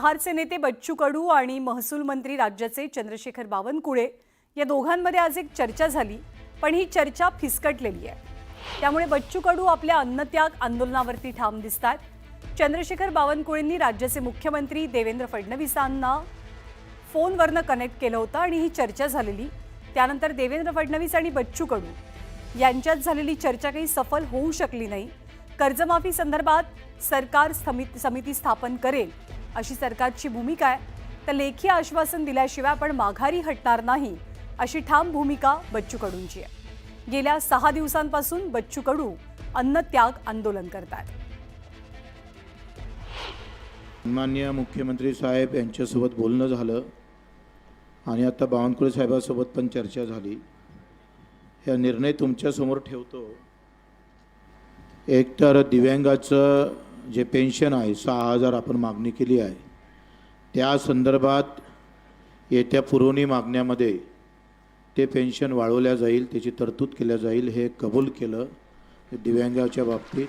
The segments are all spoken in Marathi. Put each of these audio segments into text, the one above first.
महाडचे नेते बच्चू कडू आणि महसूल मंत्री राज्याचे चंद्रशेखर बावनकुळे या दोघांमध्ये आज एक चर्चा झाली, पण ही चर्चा फिसकटलेली आहे। त्यामुळे बच्चू कडू आपल्या अन्नत्याग आंदोलनावरती ठाम दिसतात। चंद्रशेखर बावनकुळेंनी राज्याचे मुख्यमंत्री देवेंद्र फडणवीसांना फोनवरनं कनेक्ट केलं होतं आणि ही चर्चा झालेली। त्यानंतर देवेंद्र फडणवीस आणि बच्चू कडू यांच्यात झालेली चर्चा काही सफल होऊ शकली नाही। कर्जमाफी संदर्भात सरकार समिती स्थापन करेल अशी सरकारची भूमिका आहे, तर लेखी आश्वासन दिल्याशिवाय आपण माघारी हटणार नाही अशी ठाम भूमिका बच्चू कडूंची आहे। गेल्या 6 दिवसांपासून बच्चू कडू अन्नत्याग आंदोलन करतात। माननीय मुख्यमंत्री साहेब यांच्यासोबत बोलणं झालं आणि आता बावनकुळे साहेबांसोबत पण चर्चा झाली। हा निर्णय तुमच्यासमोर ठेवतो। एक तर दिव्यांगाचं जे पेन्शन आहे 6,000 आपण मागणी केली आहे, त्या संदर्भात येत्या पुरवणी मागण्यामध्ये ते पेन्शन वाढवल्या जाईल, त्याची तरतूद केल्या जाईल, हे कबूल केलं दिव्यांगाच्या बाबतीत।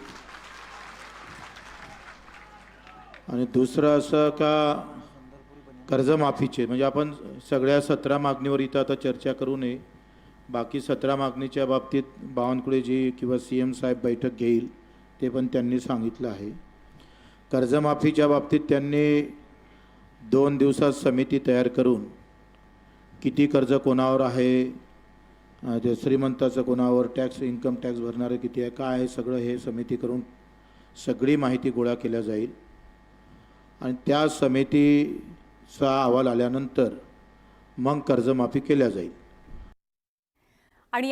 आणि दुसरं असं का कर्जमाफीचे म्हणजे आपण सगळ्या 17 मागणीवर इथं आता चर्चा करू नये, बाकी 17 मागणीच्या बाबतीत बावनकुळेजी किंवा CM साहेब बैठक घेईल ते पण त्यांनी सांगितलं आहे। कर्जमाफीच्या बाबतीत त्यांनी 2 दिवसात समिती तयार करून किती कर्ज कोणावर आहे, ते श्रीमंताचं कोणावर टॅक्स इन्कम टॅक्स भरणारे किती आहे, काय आहे, सगळं हे समिती करून सगळी माहिती गोळा केल्या जाईल आणि त्या समितीचा अहवाल आल्यानंतर मग कर्जमाफी केल्या जाईल। आणि